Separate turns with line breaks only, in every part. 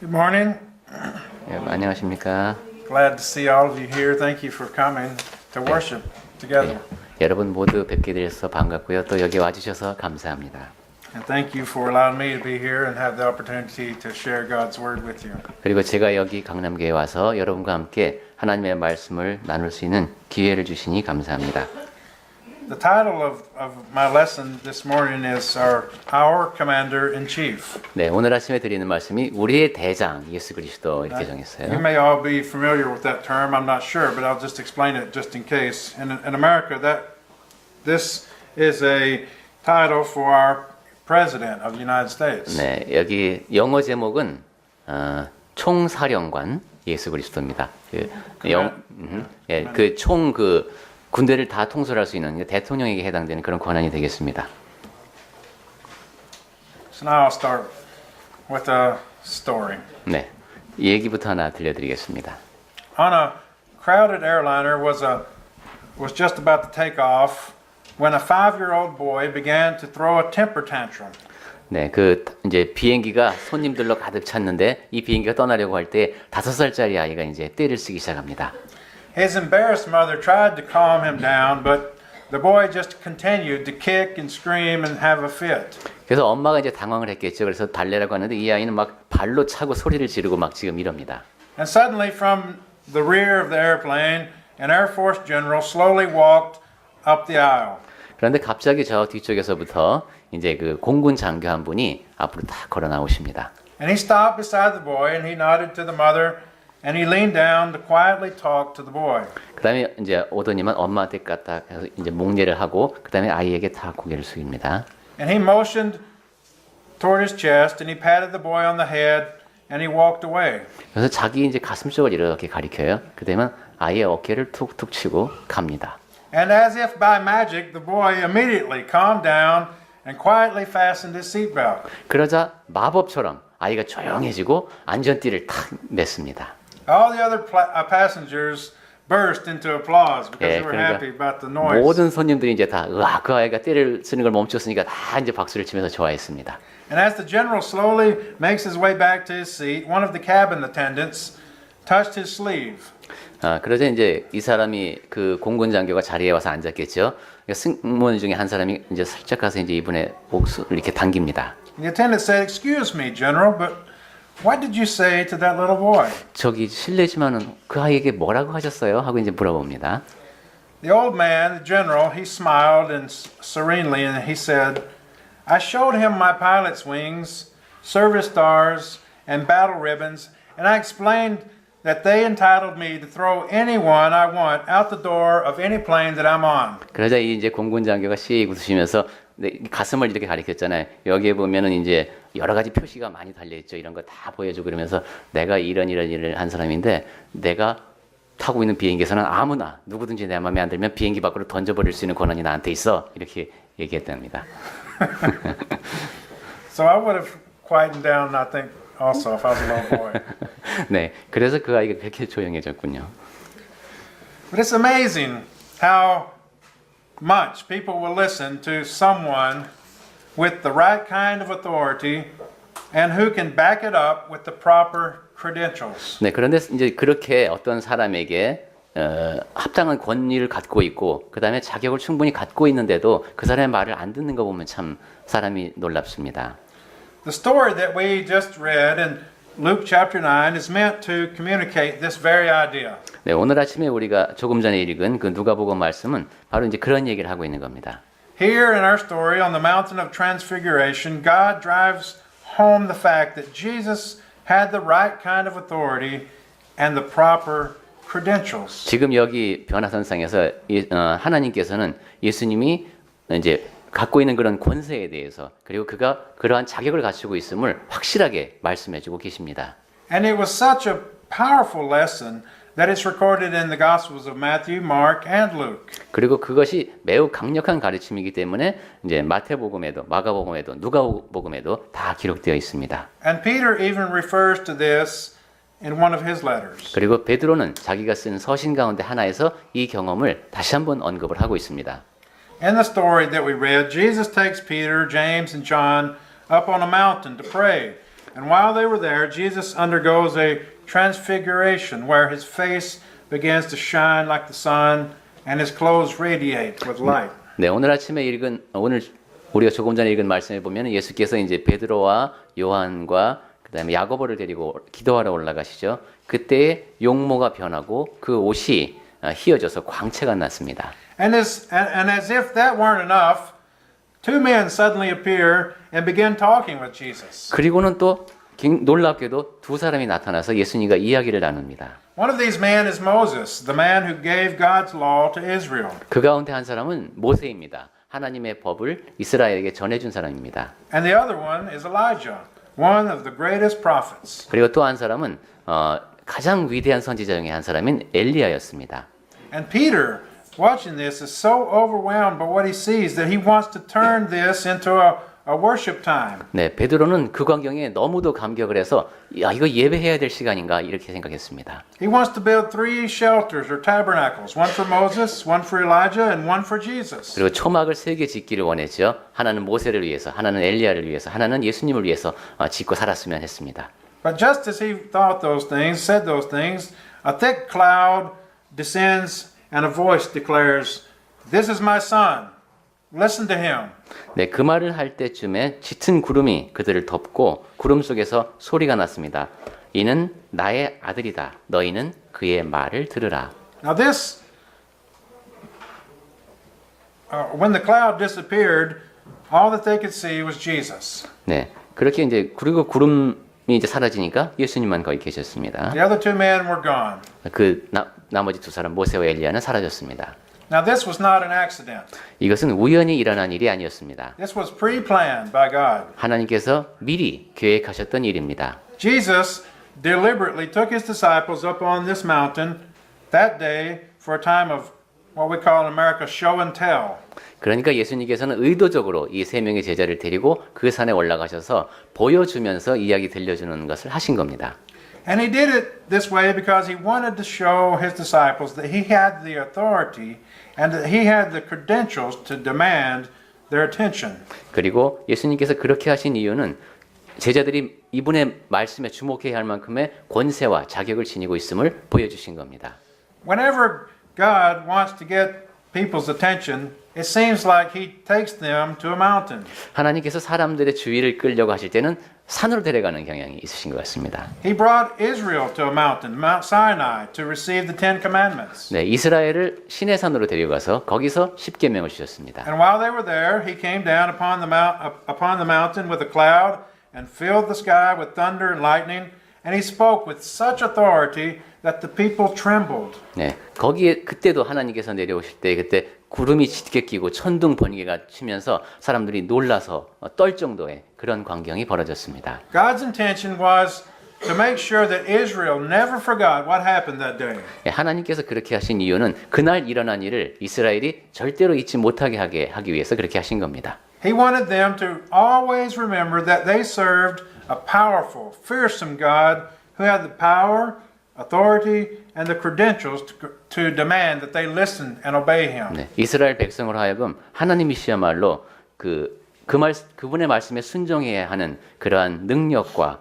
Good morning.
예, 안녕하십니까.
Glad to see all of you here. Thank you for coming to worship together.
여러분 모두 뵙게 되어서 반갑고요. 또 여기 와주셔서 감사합니다.
And thank you for allowing me to be here and have the opportunity to share God's Word with you.
그리고 제가 여기 강남교회에 와서 여러분과 함께 하나님의 말씀을 나눌 수 있는 기회를 주시니 감사합니다.
The title of my lesson this morning is Our Commander-in-Chief.
네, 오늘 아침에 드리는 말씀이 우리의 대장 예수 그리스도 이렇게
You
정했어요.
may all be familiar with that term. I'm not sure, but I'll just explain it just in case. In America, this is a title for our President of the United States.
네, 여기 영어 제목은 총사령관 예수 그리스도입니다. 군대를 다 통솔할 수 있는 대통령에게 해당되는 그런 권한이 되겠습니다.
So now I'll start with a story.
네, 이 얘기부터 하나 들려드리겠습니다.
On a crowded airliner was just about to take off when a 5-year-old boy began to throw a temper tantrum.
네, 이제 비행기가 손님들로 가득 찼는데 이 비행기가 떠나려고 할 때 5살짜리 아이가 이제 떼를 쓰기 시작합니다.
His embarrassed mother tried to calm him down, but the boy just continued to kick and scream and have a fit.
그래서 엄마가 이제 당황을 했겠죠. 그래서 달래라고 하는데 이 아이는 막 발로 차고 소리를 지르고 막 지금 이럽니다.
And suddenly from the rear of the airplane, an Air Force general slowly walked up the aisle.
그런데 갑자기 저 뒤쪽에서부터 이제 그 공군 장교 한 분이 앞으로 딱 걸어 나오십니다.
And he stopped beside the boy and he nodded to the mother and he leaned down to quietly talk to the boy.
그다음에 이제 오더니만 엄마한테 갖다 이제 목례를 하고 그다음에 아이에게 다 고개를 숙입니다.
And he motioned toward his chest and he patted the boy on the head and he walked away.
그래서 자기 이제 가슴 쪽을 이렇게 가리켜요. 그다음에 아이의 어깨를 툭툭 치고 갑니다.
And as if by magic, the boy immediately calmed down and quietly fastened his seatbelt.
그러자 마법처럼 아이가 조용해지고 안전띠를 탁 맸습니다.
All the other passengers burst into applause because
예,
they were
그러니까
happy about the noise.
모든 손님들이 이제 다 그 아이가 떼를 쓰는 걸 멈췄으니까 다 이제 박수를 치면서 좋아했습니다.
And as the general slowly makes his way back to his seat, one of the cabin attendants touched his sleeve.
그러자 이제 이 사람이 그 공군 장교가 자리에 와서 앉았겠죠. 그러니까 승무원 중에 한 사람이 이제 살짝 가서 이제 이분의 목을 이렇게 당깁니다.
The attendant said, "Excuse me, General, but what did you say to that little boy?"
저기 실례지만은 그 아이에게 뭐라고 하셨어요? 하고 이제 물어봅니다.
The old man, the general, he smiled and serenely and he said, "I showed him my pilot's wings, service stars, and battle ribbons, and I explained that they entitled me to throw anyone I want out the door of any plane that I'm on."
그러자 이제 공군 장교가 씩 웃으시면서 가슴을 이렇게 가리켰잖아요. 여기에 보면은 이제 여러 가지 표시가 많이 달려 있죠. 이런 거 다 보여주고 그러면서 내가 이런 일을 한 사람인데 내가 타고 있는 비행기에서는 아무나 누구든지 내 마음에 안 들면 비행기 밖으로 던져버릴 수 있는 권한이 나한테 있어. 이렇게 얘기했답니다.
So I would have quietened down, I think, also if I was a little boy.
네, 그래서 그 아이가 그렇게 조용해졌군요.
But it's amazing how much people will listen to someone with the right kind of authority and who can back it up with the proper credentials.
네, 그런데 이제 그렇게 어떤 사람에게 합당한 권위를 갖고 있고 그 다음에 자격을 충분히 갖고 있는데도 그 사람의 말을 안 듣는 거 보면 참 사람이 놀랍습니다.
The story that we just read in Luke chapter 9 is meant to communicate this very idea.
네, 오늘 아침에 우리가 조금 전에 읽은 그 누가복음 말씀은 바로 이제 그런 얘기를 하고 있는 겁니다.
Here in our story on the mountain of transfiguration, God drives home the fact that Jesus had the right kind of authority and the proper credentials.
지금 여기 변화선상에서 하나님께서는 예수님이 이제 갖고 있는 그런 권세에 대해서 그리고 그가 그러한 자격을 갖추고 있음을 확실하게 말씀해주고 계십니다.
And it was such a powerful lesson that is recorded in the Gospels of Matthew, Mark, and Luke.
그리고 그것이 매우 강력한 가르침이기 때문에 이제 마태복음에도 마가복음에도 누가복음에도 다 기록되어 있습니다.
And Peter even refers to this in one of his letters.
그리고 베드로는 자기가 쓴 서신 가운데 하나에서 이 경험을 다시 한번 언급을 하고 있습니다.
In the story that we read, Jesus takes Peter, James, and John up on a mountain to pray. And while they were there, Jesus undergoes a transfiguration where his face begins to shine like the sun and his clothes radiate with light.
네, 오늘 우리가 조금 전에 읽은 말씀에 보면 예수께서 이제 베드로와 요한과 그다음에 야고보를 데리고 기도하러 올라가시죠. 그때 용모가 변하고 그 옷이 휘어져서 광채가 났습니다.
And as if that weren't enough, two men suddenly appear and begin talking with Jesus.
그리고는 또 놀랍게도 두 사람이 나타나서 예수님과 이야기를 나눕니다.
One of these men is Moses, the man who gave God's law to Israel.
그 가운데 한 사람은 모세입니다. 하나님의 법을 이스라엘에게 전해준 사람입니다.
And the other one is Elijah, one of the greatest prophets.
그리고 또 한 사람은 가장 위대한 선지자 중에 한 사람인 엘리야였습니다.
And Peter, watching this, is so overwhelmed by what he sees that he wants to turn this into a worship time.
네, 베드로는 그 광경에 너무도 감격을 해서 야, 이거 예배해야 될 시간인가 이렇게 생각했습니다.
He wants to build three shelters or tabernacles, one for Moses, one for Elijah, and one for Jesus.
그리고 초막을 세 개 짓기를 원했죠. 하나는 모세를 위해서, 하나는 엘리야를 위해서, 하나는 예수님을 위해서 짓고 살았으면 했습니다.
But just as he thought those things, said those things, a thick cloud descends and a voice declares, "This is my son. Listen to him."
네, 그 말을 할 때쯤에 짙은 구름이 그들을 덮고 구름 속에서 소리가 났습니다. 이는 나의 아들이다. 너희는 그의 말을 들으라.
Now this, when the cloud disappeared, all that they could see was Jesus.
네, 그렇게 이제 그리고 구름이 이제 사라지니까 예수님만 거기 계셨습니다.
The other two men were gone.
나머지 두 사람 모세와 엘리야는 사라졌습니다.
Now this was not an accident.
이것은 우연히 일어난 일이 아니었습니다.
This was pre-planned by God.
하나님께서 미리 계획하셨던 일입니다.
Jesus deliberately took his disciples up on this mountain that day for a time of what we call in America show and tell.
그러니까 예수님께서는 의도적으로 이 세 명의 제자를 데리고 그 산에 올라가셔서 보여주면서 이야기 들려주는 것을 하신 겁니다.
And he did it this way because he wanted to show his disciples that he had the authority and that he had the credentials to demand their attention.
그리고 예수님께서 그렇게 하신 이유는 제자들이 이분의 말씀에 주목해야 할 만큼의 권세와 자격을 지니고 있음을 보여주신 겁니다.
Whenever God wants to get people's attention, it seems like he takes them to a mountain.
하나님께서 사람들의 주의를 끌려고 하실 때는 산으로 데려가는 경향이 있으신 것 같습니다.
He brought Israel to a mountain, Mount Sinai, to receive the Ten Commandments.
네, 이스라엘을 시내산으로 데려가서 거기서 십계명을 주셨습니다.
And while they were there, he came down upon the mountain with a cloud and filled the sky with thunder and lightning, and he spoke with such authority that the people trembled.
네, 거기에 그때도 하나님께서 내려오실 때 그때 구름이 짙게 끼고 천둥 번개가 치면서 사람들이 놀라서 떨 정도의 그런 광경이 벌어졌습니다.
God's intention was to make sure that Israel never forgot what happened that day.
네, 하나님께서 그렇게 하신 이유는 그날 일어난 일을 이스라엘이 절대로 잊지 못하게 하기 위해서 그렇게 하신 겁니다.
He wanted them to always remember that they served a powerful, fearsome God who had the power, authority, and the credentials to demand that they listen and obey him.
네, 이스라엘 백성으로 하여금 하나님이시야말로 그분의 말씀에 순종해야 하는 그러한 능력과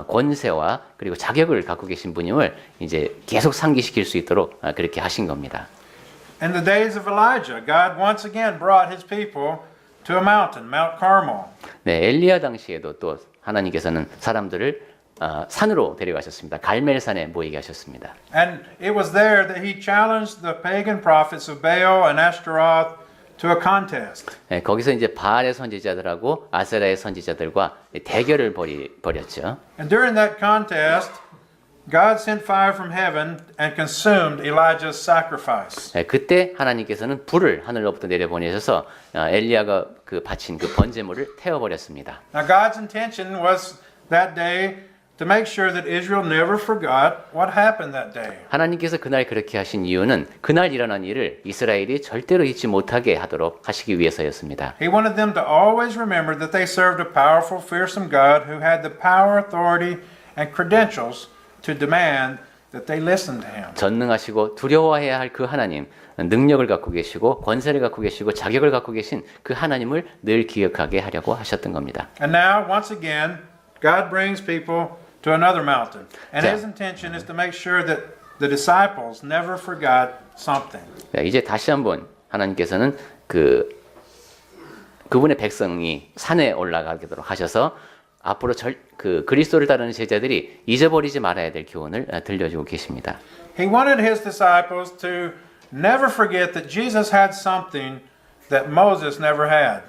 권세와 그리고 자격을 갖고 계신 분임을 이제 계속 상기시킬 수 있도록 그렇게 하신 겁니다.
In the days of Elijah, God once again brought his people to a mountain, Mount Carmel.
네, 엘리야 당시에도 또 하나님께서는 사람들을 산으로 데려가셨습니다. 갈멜산에 모이게 하셨습니다.
And it was there that he challenged the pagan prophets of Baal and Ashtaroth to a contest.
네, 거기서 이제 바알의 선지자들하고 아세라의 선지자들과 대결을 벌였죠.
And during that contest, God sent fire from heaven and consumed Elijah's sacrifice.
네, 그때 하나님께서는 불을 하늘로부터 내려보내셔서 엘리야가 바친 그 번제물을 태워버렸습니다.
Now God's intention was that day to make sure that Israel never forgot what happened that day.
하나님께서 그날 그렇게 하신 이유는 그날 일어난 일을 이스라엘이 절대로 잊지 못하게 하도록 하시기 위해서였습니다.
He wanted them to always remember that they served a powerful, fearsome God who had the power, authority, and credentials to demand that they listen to him.
전능하시고 두려워해야 할 그 하나님, 능력을 갖고 계시고 권세를 갖고 계시고 자격을 갖고 계신 그 하나님을 늘 기억하게 하려고 하셨던 겁니다.
And now, once again, God brings people to another mountain. And
자.
his intention is to make sure that the disciples never forgot something.
이제 다시 한번 하나님께서는 그분의 백성이 산에 올라가도록 하셔서 앞으로 그리스도를 따르는 제자들이 잊어버리지 말아야 될 교훈을 들려주고 계십니다.
He wanted his disciples to never forget that Jesus had something that Moses never had.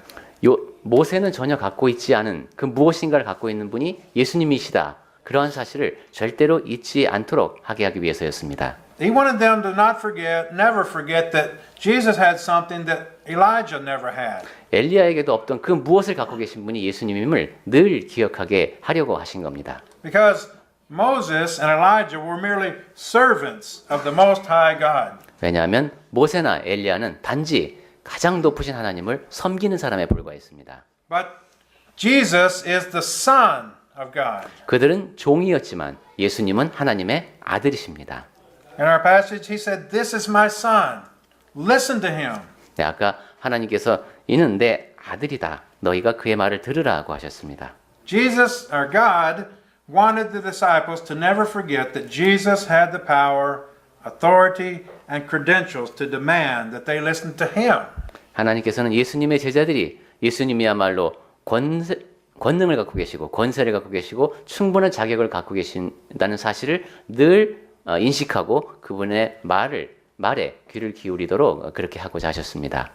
모세는 전혀 갖고 있지 않은 그 무엇인가를 갖고 있는 분이 예수님이시다. 그러한 사실을 절대로 잊지 않도록 하게 하기 위해서였습니다.
He wanted them to never forget that Jesus had something that Elijah never had.
엘리야에게도 없던 그 무엇을 갖고 계신 분이 예수님임을 늘 기억하게 하려고 하신 겁니다.
Because Moses and Elijah were merely servants of the Most High God.
왜냐하면 모세나 엘리야는 단지 가장 높으신 하나님을 섬기는 사람에 불과했습니다.
But Jesus is the Son of God.
그들은 종이었지만 예수님은 하나님의 아들이십니다.
In our passage, he said, "This is my son. Listen to him."
네, 아까 하나님께서 이는 내 아들이다. 너희가 그의 말을 들으라고 하셨습니다.
Jesus, our God, wanted the disciples to never forget that Jesus had the power, authority, and credentials to demand that they listen to him.
하나님께서는 예수님의 제자들이 예수님이야말로 권능을 갖고 계시고 권세를 갖고 계시고 충분한 자격을 갖고 계신다는 사실을 늘 인식하고 그분의 말에 귀를 기울이도록 그렇게 하고자 하셨습니다.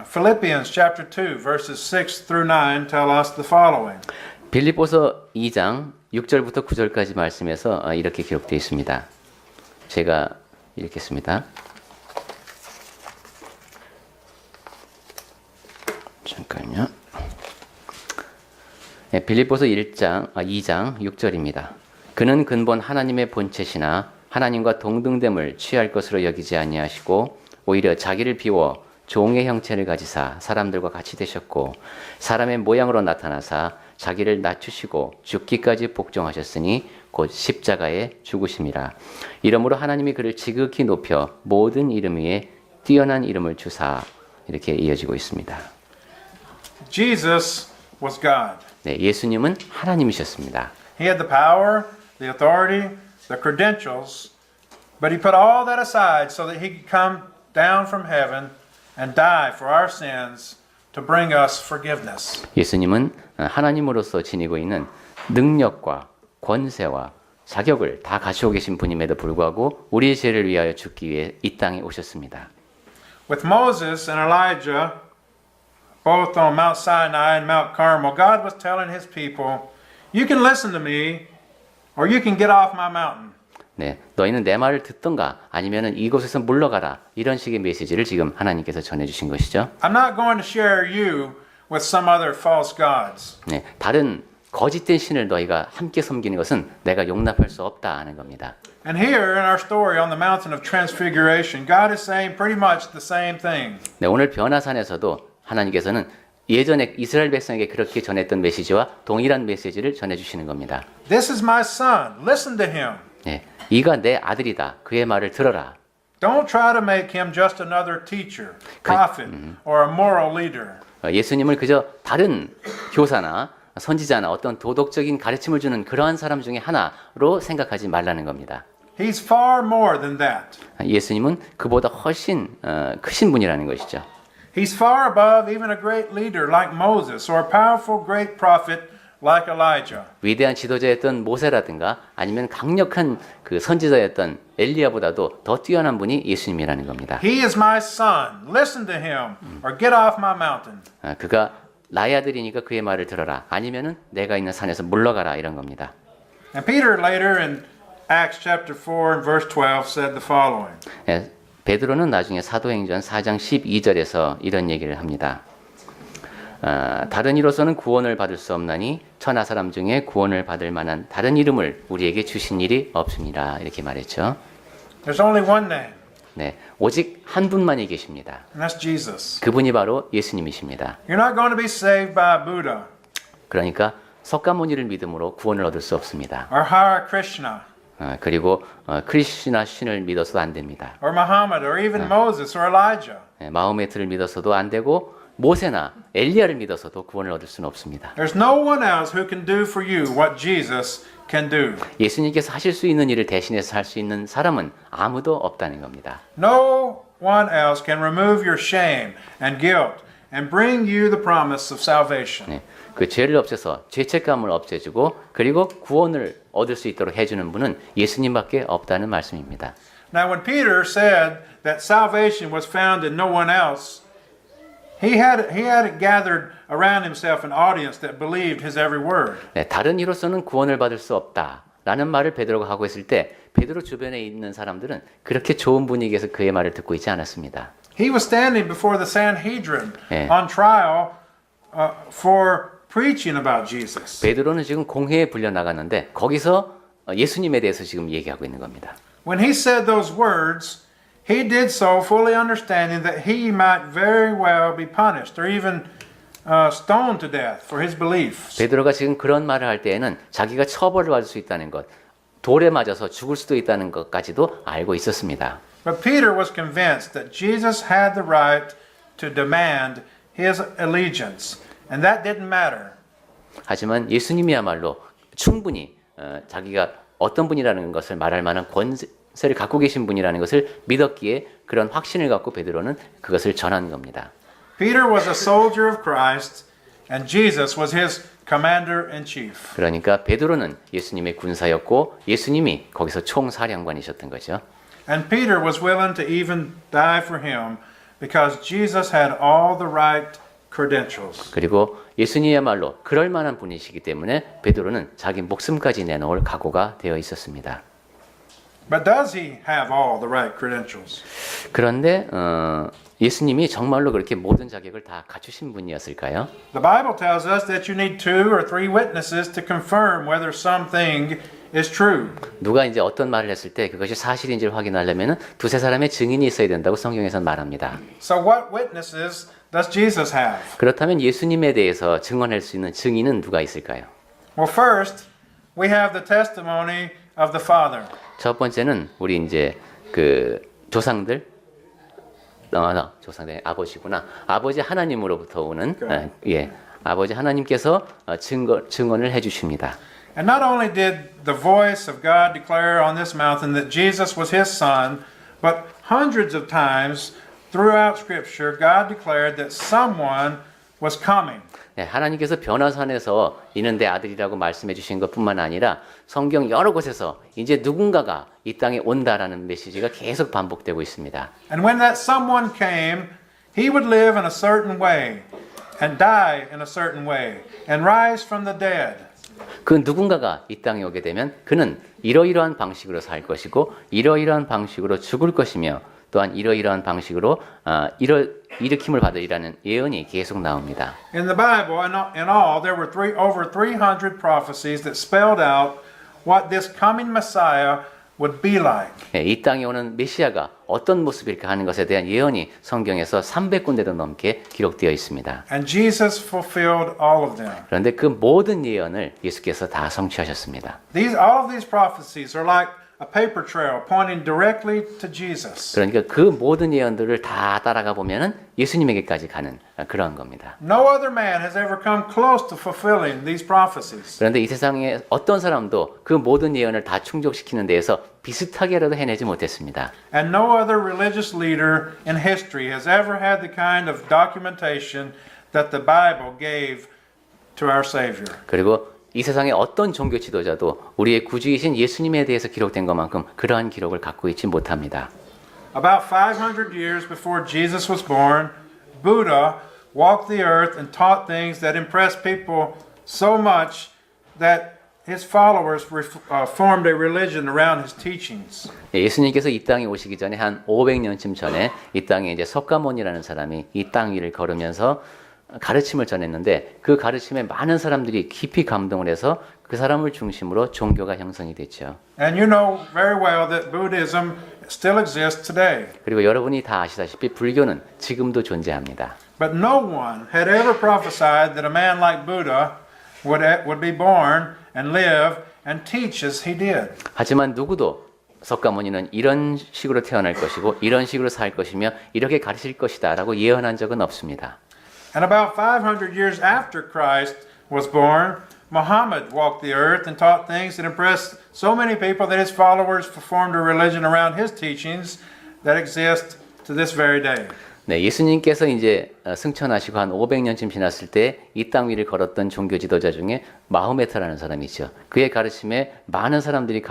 Philippians chapter 2 verses 6 through 9 tell us the following.
빌립보서 2장 6절부터 9절까지 말씀에서 이렇게 기록되어 있습니다. 제가 읽겠습니다. 잠깐요. 네, 빌립보서 2장 6절입니다. 그는 근본 하나님의 본체시나 하나님과 동등됨을 취할 것으로 여기지 아니하시고 오히려 자기를 비워 종의 형체를 가지사 사람들과 같이 되셨고 사람의 모양으로 나타나사 자기를 낮추시고 죽기까지 복종하셨으니 곧 십자가에 죽으심이라. 이러므로 하나님이 그를 지극히 높여 모든 이름 위에 뛰어난 이름을 주사. 이렇게 이어지고 있습니다.
Jesus was God.
네, 예수님은 하나님이셨습니다.
He had the power, the authority, the credentials, but he put all that aside so that he could come down from heaven and die for our sins to bring us forgiveness.
예수님은 하나님으로서 지니고 있는 능력과 권세와 자격을 다 가지고 계신 분임에도 불구하고 우리의 죄를 위하여 죽기 위해 이 땅에 오셨습니다.
With Moses and Elijah, both on Mount Sinai and Mount Carmel, God was telling his people, you can listen to me or you can get off my mountain.
네, 너희는 내 말을 듣던가 아니면은 이곳에서 물러가라. 이런 식의 메시지를 지금 하나님께서 전해주신 것이죠.
I'm not going to share you with some other false gods.
네, 다른 거짓된 신을 너희가 함께 섬기는 것은 내가 용납할 수 없다 하는 겁니다.
And here in our story on the mountain of transfiguration, God is saying pretty much the same thing.
네, 오늘 변화산에서도 하나님께서는 예전에 이스라엘 백성에게 그렇게 전했던 메시지와 동일한 메시지를 전해주시는 겁니다.
This is my son. Listen to him.
네, 이가 내 아들이다. 그의 말을 들어라.
Don't try to make him just another teacher, prophet, or a moral leader.
예수님을 그저 다른 교사나 선지자나 어떤 도덕적인 가르침을 주는 그러한 사람 중에 하나로 생각하지 말라는 겁니다.
He's far more than that.
예수님은 그보다 훨씬 크신 분이라는 것이죠.
He's far above even a great leader like Moses or a powerful great prophet like Elijah.
위대한 지도자였던 모세라든가 아니면 강력한 그 선지자였던 엘리야보다도 더 뛰어난 분이 예수님이라는 겁니다.
He is my son. Listen to him or get off my mountain.
그가 나의 아들이니까 그의 말을 들어라. 아니면은 내가 있는 산에서 물러가라 이런 겁니다.
And Peter later in Acts chapter 4 and verse 12 said the following.
예, 베드로는 나중에 사도행전 4장 12절에서 이런 얘기를 합니다. 다른 이로서는 구원을 받을 수 없나니 천하 사람 중에 구원을 받을 만한 다른 이름을 우리에게 주신 일이 없습니다. 이렇게 말했죠.
There's only one name,
네, 오직 한 분만이 계십니다.
and that's Jesus.
그분이 바로 예수님이십니다.
You're not going to be saved by Buddha
그러니까 석가모니를 믿음으로 구원을 얻을 수 없습니다.
or Hare Krishna
그리고 크리스나 신을 믿어서도 안 됩니다.
or Muhammad or even Moses or Elijah.
마호메트를 믿어서도 안 되고 모세나 엘리야를 믿어서도 구원을 얻을 수는 없습니다.
There's no one else who can do for you what Jesus can do.
예수님께서 하실 수 있는 일을 대신해서 할 수 있는 사람은 아무도 없다는 겁니다.
No one else can remove your shame and guilt and bring you the promise of salvation.
네, 그 죄를 없애서 죄책감을 없애주고 그리고 구원을 얻을 수 있도록 해주는 분은 예수님밖에 없다는 말씀입니다.
Now, when Peter said that salvation was found in no one else, he had gathered around himself an audience that believed his every word.
네, 다른 이로서는 구원을 받을 수 없다라는 말을 베드로가 하고 있을 때 베드로 주변에 있는 사람들은 그렇게 좋은 분위기에서 그의 말을 듣고 있지 않았습니다.
He was standing before the Sanhedrin
예.
on trial for preaching about Jesus.
베드로는 지금 공회에 불려 나갔는데 거기서 예수님에 대해서 지금 얘기하고 있는 겁니다.
When he said those words, he did so fully understanding that he might very well be punished or even stoned to death for his beliefs.
베드로가 지금 그런 말을 할 때에는 자기가 처벌을 받을 수 있다는 것, 돌에 맞아서 죽을 수도 있다는 것까지도 알고 있었습니다.
But Peter was convinced that Jesus had the right to demand his allegiance, and that didn't matter.
하지만 예수님이야말로 충분히 자기가 어떤 분이라는 것을 말할 만한 권세를 갖고 계신 분이라는 것을 믿었기에 그런 확신을 갖고 베드로는 그것을 전한 겁니다.
Peter was a soldier of Christ, and Jesus was his commander-in-chief.
그러니까 베드로는 예수님의 군사였고 예수님이 거기서 총사령관이셨던 거죠.
And Peter was willing to even die for him because Jesus had all the right credentials.
그리고 예수님이야말로 그럴 만한 분이시기 때문에 베드로는 자기 목숨까지 내놓을 각오가 되어 있었습니다.
But does he have all the right credentials?
그런데 예수님이 정말로 그렇게 모든 자격을 다 갖추신 분이었을까요?
The Bible tells us that you need 2 or 3 witnesses to confirm whether something is true.
누가 이제 어떤 말을 했을 때 그것이 사실인지를 확인하려면 두세 사람의 증인이 있어야 된다고 성경에서는 말합니다.
So what witnesses does Jesus have?
그렇다면 예수님에 대해서 증언할 수 있는 증인은 누가 있을까요?
Well, first, we have the testimony of the Father.
첫 번째는 우리 이제 그 조상들 아버지구나. 아버지 하나님으로부터 오는 아버지 하나님께서 증언을 해 주십니다.
And not only did the voice of God declare on this mountain that Jesus was his son, but hundreds of times throughout Scripture, God declared that someone was coming.
네, 하나님께서 변화산에서 이는 내 아들이라고 말씀해 주신 것뿐만 아니라 성경 여러 곳에서 이제 누군가가 이 땅에 온다라는 메시지가 계속 반복되고 있습니다.
And when that someone came, he would live in a certain way, and die in a certain way, and rise from the dead.
그 누군가가 이 땅에 오게 되면 그는 이러이러한 방식으로 살 것이고 이러이러한 방식으로 죽을 것이며 또한 이러이러한 방식으로 일으킴을 받으리라는 예언이 계속 나옵니다.
In the Bible, in all, there were over 300 prophecies that spelled out what this coming Messiah would be like.
이 땅에 오는 메시아가 어떤 모습일까 하는 것에 대한 예언이 성경에서 300군데도 넘게 기록되어 있습니다.
And Jesus fulfilled all of them.
그런데 그 모든 예언을 예수께서 다 성취하셨습니다.
All of these prophecies are like a paper trail pointing directly to Jesus.
그러니까 그 모든 예언들을 다 따라가 보면은 예수님에게까지 가는 그런 겁니다.
No other man has ever come close to fulfilling these prophecies.
그런데 이 세상에 어떤 사람도 그 모든 예언을 다 충족시키는 데에서 비슷하게라도 해내지 못했습니다.
And no other religious leader in history has ever had the kind of documentation that the Bible gave to our Savior.
그리고 이 세상의 어떤 종교 지도자도 우리의 구주이신 예수님에 대해서 기록된 것만큼 그러한 기록을 갖고 있지 못합니다.
About 500 years before Jesus was born, Buddha walked the earth and taught things that impressed people so much that his followers formed a religion around his teachings.
예수님께서 이 땅에 오시기 전에 한 500년쯤 전에 이 땅에 이제 석가모니라는 사람이 이 땅 위를 걸으면서 가르침을 전했는데 그 가르침에 많은 사람들이 깊이 감동을 해서 그 사람을 중심으로 종교가 형성이 됐죠.
And you know very well that Buddhism still exists today.
그리고 여러분이 다 아시다시피 불교는 지금도 존재합니다.
But no one had ever prophesied that a man like Buddha would be born and live and teach as he did.
하지만 누구도 석가모니는 이런 식으로 태어날 것이고 이런 식으로 살 것이며 이렇게 가르칠 것이다 라고 예언한 적은 없습니다.
And about 500 years after Christ was born, Muhammad walked the earth and taught things that impressed so many people that his followers formed a religion around his teachings that exist to this very day.
네, 예수님께서 이제 승천하시고 한 500년쯤 지났을 때 이 땅 위를 걸었던 종교 지도자 중에 마호메트라는 사람이 있죠. 그의 가르침에 많은 사람들이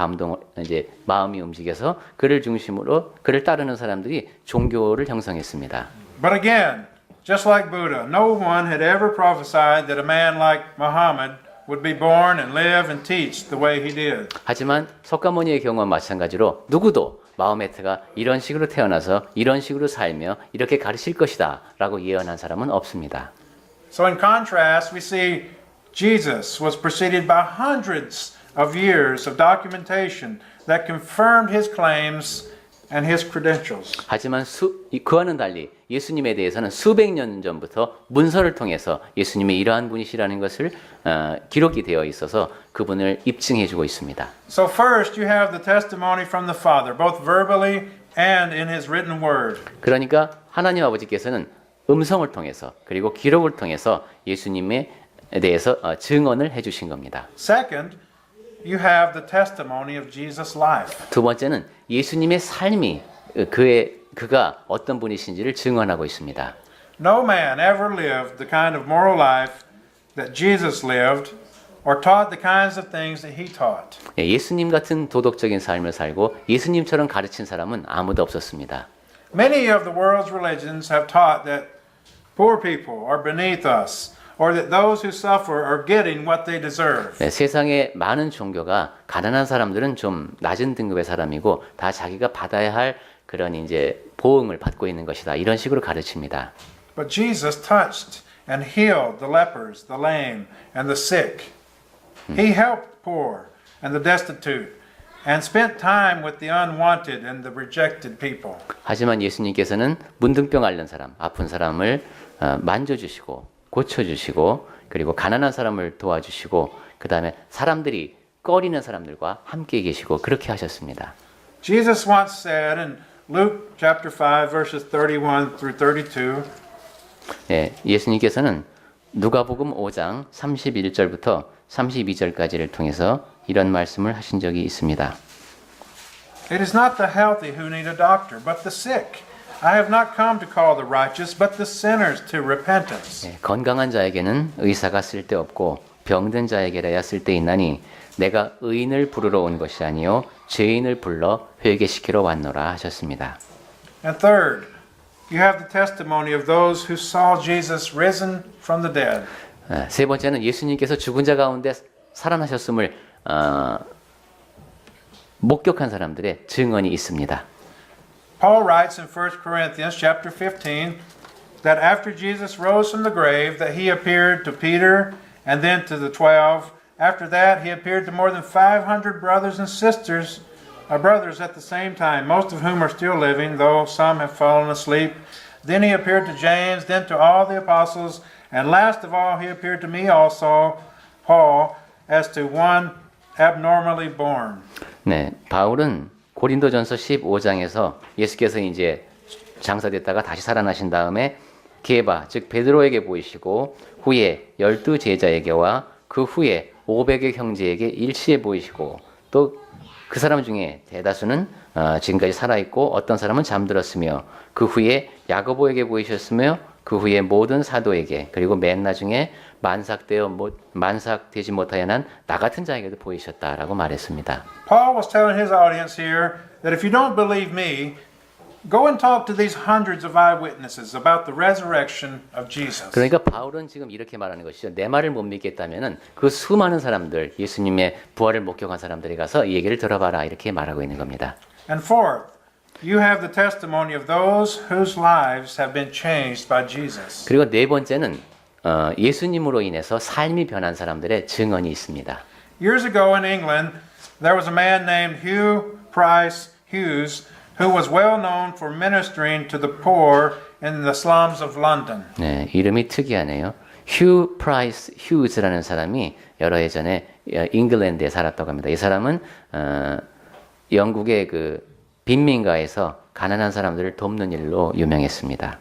이제 마음이 움직여서 그를 중심으로 그를 따르는 사람들이 종교를 형성했습니다.
But again, just like Buddha, no one had ever prophesied that a man like Muhammad would be born and live and teach the way he did.
하지만 석가모니의 경우와 마찬가지로 누구도 마호메트가 이런 식으로 태어나서 이런 식으로 살며 이렇게 가르칠 것이다 라고 예언한 사람은 없습니다.
So in contrast, we see Jesus was preceded by hundreds of years of documentation that confirmed his claims and his credentials.
하지만 그와는 달리 예수님에 대해서는 수백 년 전부터 문서를 통해서 예수님이 이러한 분이시라는 것을 기록이 되어 있어서 그분을 입증해주고 있습니다.
So first you have the testimony from the Father, both verbally and in his written word.
그러니까 하나님 아버지께서는 음성을 통해서 그리고 기록을 통해서 예수님에 대해서 증언을 해주신 겁니다.
Second, you have the testimony of Jesus' life.
두 번째는 예수님의 삶이 그가 어떤 분이신지를 증언하고 있습니다.
No man ever lived the kind of moral life that Jesus lived or taught the kinds of things that he taught.
예수님 같은 도덕적인 삶을 살고 예수님처럼 가르친 사람은 아무도 없었습니다.
Many of the world's religions have taught that poor people are beneath us or that those who suffer are getting what they deserve.
네, 세상의 많은 종교가 가난한 사람들은 좀 낮은 등급의 사람이고 다 자기가 받아야 할 그런 이제 보응을 받고 있는 것이다. 이런 식으로 가르칩니다.
But Jesus touched and healed the lepers, the lame, and the sick. He helped poor and the destitute and spent time with the unwanted and the rejected people.
하지만 예수님께서는 문둥병 앓는 사람, 아픈 사람을 만져주시고 고쳐주시고 그리고 가난한 사람을 도와주시고 그 다음에 사람들이 꺼리는 사람들과 함께 계시고 그렇게 하셨습니다.
Jesus once said in Luke chapter 5 verses 31 through 32,
예, 예수님께서는 누가복음 5장 31절부터 32절까지를 통해서 이런 말씀을 하신 적이 있습니다.
It is not the healthy who need a doctor, but the sick. I have not come to call the righteous, but the sinners to repentance.
예, 건강한 자에게는 의사가 쓸데없고 병든 자에게라야 쓸데있나니 내가 의인을 부르러 온 것이 아니요 죄인을 불러 회개시키러 왔노라 하셨습니다.
And third, you have the testimony of those who saw Jesus risen from the dead.
세 번째는 예수님께서 죽은 자 가운데 살아나셨음을 목격한 사람들의 증언이 있습니다.
Paul writes in 1 Corinthians chapter 15 that after Jesus rose from the grave that he appeared to Peter and then to the 12. After that he appeared to more than 500 brothers and sisters, brothers at the same time, most of whom are still living, though some have fallen asleep. Then he appeared to James, then to all the apostles, and last of all he appeared to me also, Paul, as to one abnormally born.
네, 바울은 고린도전서 15장에서 예수께서 이제 장사됐다가 다시 살아나신 다음에 게바 즉 베드로에게 보이시고 후에 12 제자에게와 그 후에 500의 형제에게 일시에 보이시고 또 그 사람 중에 대다수는 지금까지 살아있고 어떤 사람은 잠들었으며 그 후에 야고보에게 보이셨으며 그 후에 모든 사도에게 그리고 맨 나중에 만삭되지 못하여 난 나 같은 자에게도 보이셨다라고 말했습니다.
Paul was telling his audience here that if you don't believe me, go and talk to these hundreds of eyewitnesses about the resurrection of Jesus.
그러니까 바울은 지금 이렇게 말하는 것이죠. 내 말을 못 믿겠다면은 그 수많은 사람들, 예수님의 부활을 목격한 사람들이 가서 이 얘기를 들어봐라 이렇게 말하고 있는 겁니다.
And fourth, you have the testimony of those whose lives have been changed by Jesus.
그리고 네 번째는 예수님으로 인해서 삶이 변한 사람들의 증언이 있습니다.
Years ago in England, there was a man named Hugh Price Hughes who was well known for ministering to the poor in the slums of London.
네, 이름이 특이하네요. 휴 프라이스 휴즈라는 사람이 여러 해 전에 잉글랜드에 살았다고 합니다. 이 사람은 영국의 그 빈민가에서 가난한 사람들을 돕는 일로 유명했습니다.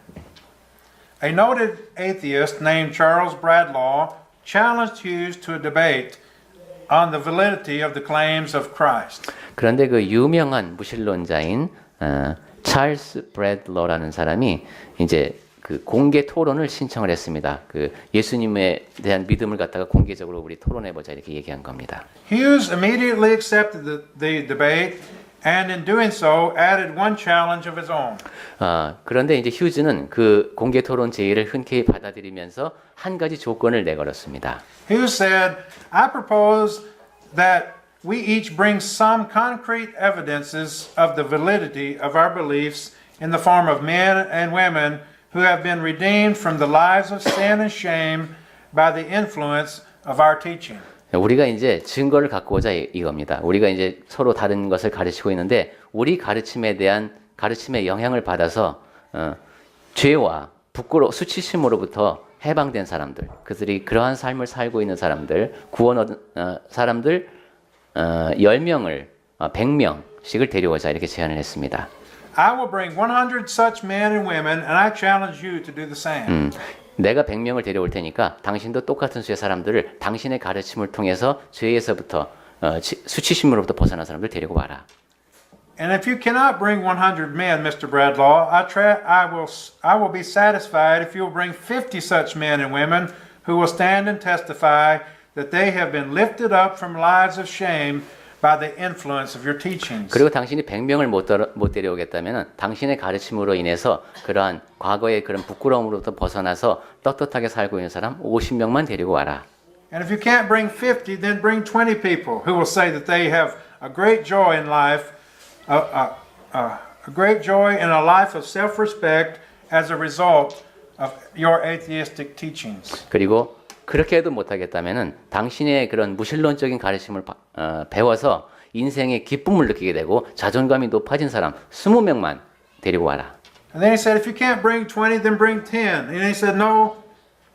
a noted atheist named Charles Bradlaugh challenged Hughes to a debate on the validity of the claims of Christ.
그런데 그 유명한 무신론자인 찰스 브래들러라는 사람이 이제 그 공개 토론을 신청을 했습니다. 그 예수님에 대한 믿음을 갖다가 공개적으로 우리 토론해 보자 이렇게 얘기한 겁니다.
Hughes immediately accepted the debate and in doing so added one challenge of his own.
그런데 이제 휴즈는 그 공개 토론 제의를 흔쾌히 받아들이면서 한 가지 조건을 내걸었습니다.
Hughes said, I propose that we each bring some concrete evidences of the validity of our beliefs in the form of men and women who have been redeemed from the lives of sin and shame by the influence of our teaching.
우리가 이제 증거를 갖고 오자 이겁니다. 우리가 이제 서로 다른 것을 가르치고 있는데 우리 가르침에 대한 가르침의 영향을 받아서 죄와 부끄러 수치심으로부터 해방된 사람들, 그들이 그러한 삶을 살고 있는 사람들, 구원 얻은 사람들 10명을 100명씩을 데려오자 이렇게 제안을 했습니다.
I will bring 100 such men and women and I challenge you to do the same.
내가 100명을 데려올 테니까 당신도 똑같은 수의 사람들을 당신의 가르침을 통해서 죄에서부터 수치심으로부터 벗어난 사람들 데리고 와라.
And if you cannot bring 100 men, Mr. Bradlaugh, I will be satisfied if you will bring 50 such men and women who will stand and testify that they have been lifted up from lives of shame by the influence of your teachings.
그리고 당신이 100명을 못 데려오겠다면 당신의 가르침으로 인해서 그러한 과거의 그런 부끄러움으로부터 벗어나서 떳떳하게 살고 있는 사람 50명만 데리고 와라.
And if you can't bring 50, then bring 20 people who will say that they have a great joy in life, a great joy in a life of self-respect as a result of your atheistic teachings.
그리고 그렇게 해도 못하겠다면은 당신의 그런 무신론적인 가르침을 배워서 인생의 기쁨을 느끼게 되고 자존감이 높아진 사람 20명만 데리고 와라.
And then he said, if you can't bring 20, then bring 10. And he said, no,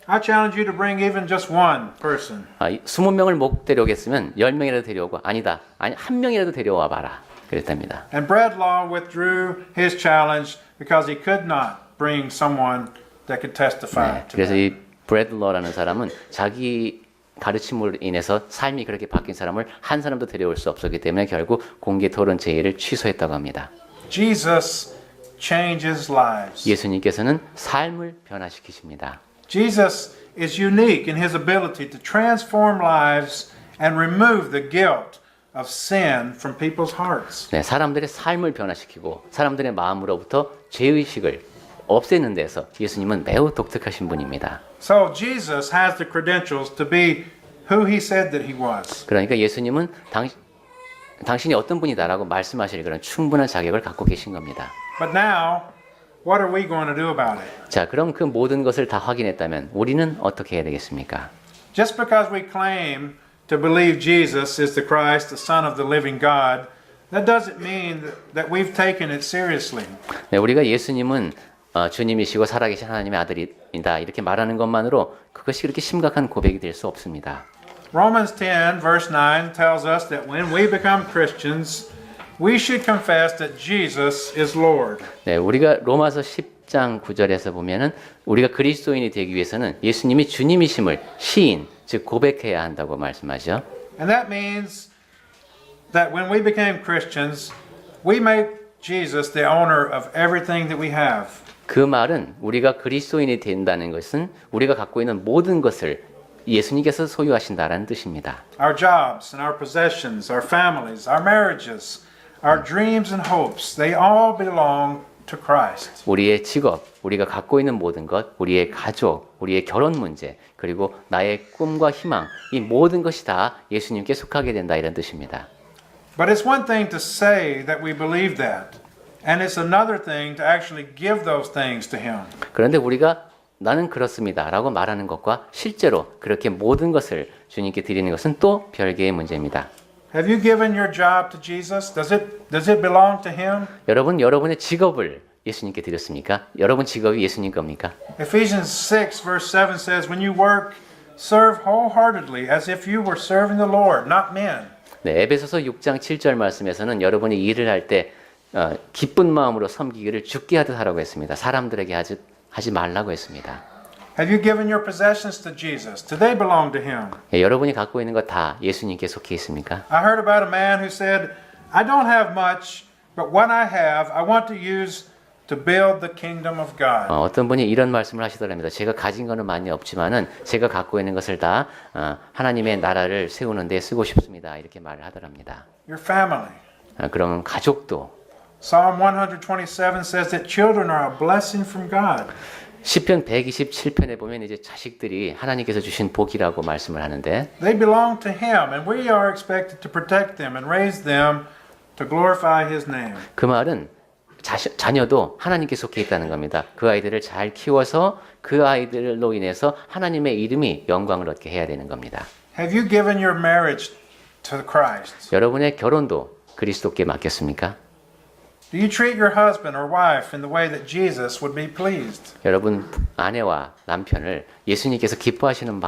I challenge you to bring even just one person.
20명을 못 데려오겠으면 10명이라도 데려오고 아니다. 아니 한 명이라도 데려와 봐라. 그랬답니다.
And Bradlaugh withdrew his challenge because he could not bring someone that could testify to
그래서
that.
이 브래들러라는 사람은 자기 가르침으로 인해서 삶이 그렇게 바뀐 사람을 한 사람도 데려올 수 없었기 때문에 결국 공개 토론 제의를 취소했다고 합니다.
Jesus changes lives.
예수님께서는 삶을 변화시키십니다.
Jesus is unique in his ability to transform lives and remove the guilt of sin from people's hearts.
네, 사람들의 삶을 변화시키고 사람들의 마음으로부터 죄의식을 없애는 데서 예수님은 매우 독특하신 분입니다.
So Jesus has the credentials to be who he said that he was.
그러니까 예수님은 당신이 어떤 분이다라고 말씀하실 그런 충분한 자격을 갖고 계신 겁니다.
But now, what are we going to do about it?
자, 그럼 그 모든 것을 다 확인했다면 우리는 어떻게 해야 되겠습니까?
Just because we claim to believe Jesus is the Christ, the Son of the living God, that doesn't mean that we've taken it seriously.
네, 우리가 예수님은 주님이시고 살아계신 하나님의 아들이다 이렇게 말하는 것만으로 그것이 그렇게 심각한 고백이 될 수 없습니다.
Romans 10 verse 9 tells us that when we become Christians, we should confess that Jesus is Lord.
네, 우리가 로마서 10장 9절에서 보면은 우리가 그리스도인이 되기 위해서는 예수님이 주님이심을 시인, 즉 고백해야 한다고 말씀하죠.
And that means that when we became Christians, we make Jesus the owner of everything that we have.
그 말은 우리가 그리스도인이 된다는 것은 우리가 갖고 있는 모든 것을 예수님께서 소유하신다라는 뜻입니다.
Our jobs and our possessions, our families, our marriages, our dreams and hopes, they all belong to Christ.
우리의 직업, 우리가 갖고 있는 모든 것, 우리의 가족, 우리의 결혼 문제, 그리고 나의 꿈과 희망, 이 모든 것이 다 예수님께 속하게 된다 이런 뜻입니다.
But it's one thing to say that we believe that, and it's another thing to actually give those things to Him.
그런데 우리가 나는 그렇습니다라고 말하는 것과 실제로 그렇게 모든 것을 주님께 드리는 것은 또 별개의 문제입니다.
Have you given your job to Jesus? Does it belong to Him?
여러분, 여러분의 직업을 예수님께 드렸습니까? 여러분 직업이 예수님 겁니까?
Ephesians 6 verse 7 says, when you work, serve wholeheartedly as if you were serving the Lord, not men.
네, 에베소서 6장 7절 말씀에서는 여러분이 일을 할 때 기쁜 마음으로 섬기기를 주께 하듯 하라고 했습니다. 사람들에게 하지 말라고 했습니다.
Have you given your possessions to Jesus? Do they belong to Him?
예, 여러분이 갖고 있는 것 다 예수님께 속해 있습니까?
I heard about a man who said, I don't have much, but what I have, I want to use to build the kingdom of God.
어떤 분이 이런 말씀을 하시더랍니다. 제가 가진 거는 많이 없지만은 제가 갖고 있는 것을 다 하나님의 나라를 세우는 데 쓰고 싶습니다. 이렇게 말을 하더랍니다.
Your family.
그러면 가족도
Psalm 127 says that children are a blessing from God.
시편 127편에 보면 이제 자식들이 하나님께서 주신 복이라고 말씀을 하는데
They belong to Him, and we are expected to protect them and raise them to glorify His name.
그 말은 자녀도 하나님께 속해 있다는 겁니다. 그 아이들을 잘 키워서 그 아이들로 인해서 하나님의 이름이 영광을 얻게 해야 되는 겁니다.
Have you given your marriage to Christ?
여러분의 결혼도 그리스도께 맡겼습니까?
Do you treat your husband or wife in the way that Jesus would be pleased?
여러분 아내와 남편을 예수님께서 기뻐하시는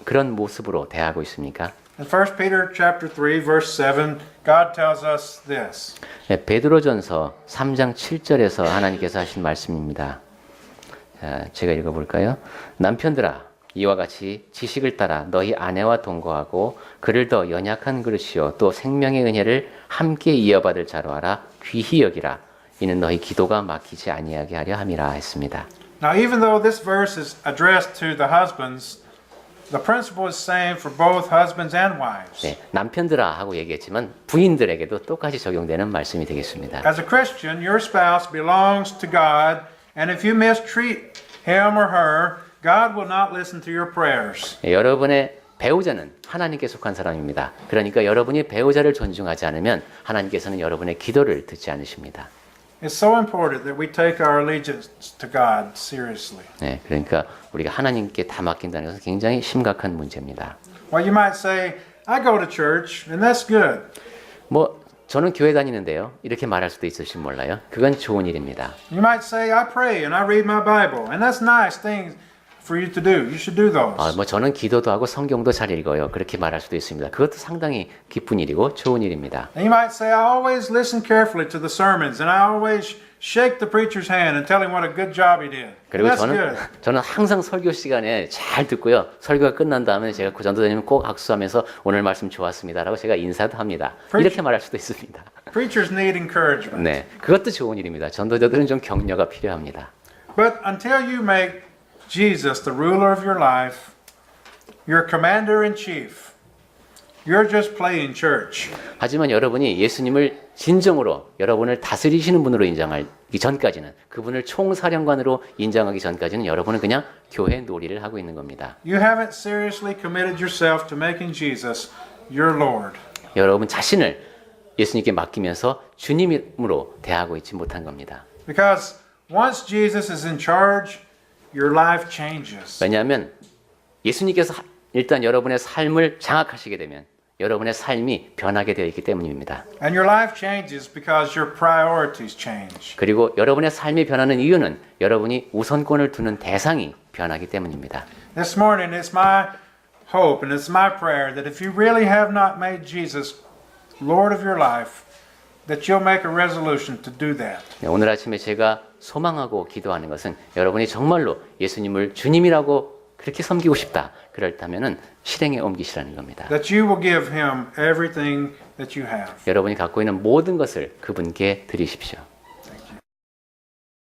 그런 모습으로 대하고 있습니까?
In 1 Peter chapter 3 verse 7, God tells us this.
네, 베드로전서 3장 7절에서 하나님께서 하신 말씀입니다. 자, 제가 읽어볼까요? 남편들아 이와 같이 지식을 따라 너희 아내와 동거하고 그를 더 연약한 그릇이요 또 생명의 은혜를 함께 이어받을 자로 알아 귀히 여기라. 이는 너희 기도가 막히지 아니하게 하려 함이라 했습니다.
Now even though this verse is addressed to the husbands, the principle is same for both husbands and wives.
네, 남편들아 하고 얘기했지만 부인들에게도 똑같이 적용되는 말씀이 되겠습니다.
As a Christian, your spouse belongs to God, and if you mistreat him or her, God will not listen to your prayers.
네, 여러분의 배우자는 하나님께 속한 사람입니다. 그러니까 여러분이 배우자를 존중하지 않으면 하나님께서는 여러분의 기도를 듣지 않으십니다.
It's so important that we take our allegiance to God seriously.
네, 그러니까 우리가 하나님께 다 맡긴다는 것은 굉장히 심각한 문제입니다.
Well, you might say, I go to church, and that's good.
뭐 저는 교회 다니는데요. 이렇게 말할 수도 있을지 몰라요. 그건 좋은 일입니다.
You might say, I pray and I read my Bible, and that's nice things for you to do. You should do those.
뭐 저는 기도도 하고 성경도 잘 읽어요. 그렇게 말할 수도 있습니다. 그것도 상당히 기쁜 일이고 좋은 일입니다.
And you might say, I always listen carefully to the sermons, and I always shake the preacher's hand and tell him what a good job he did. And
그리고
that's good.
저는 항상 설교 시간에 잘 듣고요. 설교가 끝난 다음에 제가 그 전도자님 꼭 악수하면서 오늘 말씀 좋았습니다라고 제가 인사도 합니다. 이렇게 말할 수도 있습니다.
Preachers need encouragement.
네, 그것도 좋은 일입니다. 전도자들은 좀 격려가 필요합니다.
But until you make Jesus the ruler of your life, your commander-in-chief, you're just playing church.
하지만 여러분이 예수님을 진정으로 여러분을 다스리시는 분으로 인정하기 전까지는 그분을 총사령관으로 인정하기 전까지는 여러분은 그냥 교회 놀이를 하고 있는 겁니다.
You haven't seriously committed yourself to making Jesus your Lord.
여러분 자신을 예수님께 맡기면서 주님으로 대하고 있지 못한 겁니다.
Because once Jesus is in charge, your life changes.
왜냐하면 예수님께서 일단 여러분의 삶을 장악하시게 되면 여러분의 삶이 변하게 되어 있기 때문입니다.
And your life changes because your priorities change.
그리고 여러분의 삶이 변하는 이유는 여러분이 우선권을 두는 대상이 변하기 때문입니다.
This morning, it's my hope and it's my prayer that if you really have not made Jesus Lord of your life, that you'll make a resolution to do that.
오늘 아침에 제가 소망하고 기도하는 것은 여러분이 정말로 예수님을 주님이라고 그렇게 섬기고 싶다. 그렇다면은 실행에 옮기시라는 겁니다.
That you will give him everything that you have.
여러분이 갖고 있는 모든 것을 그분께 드리십시오.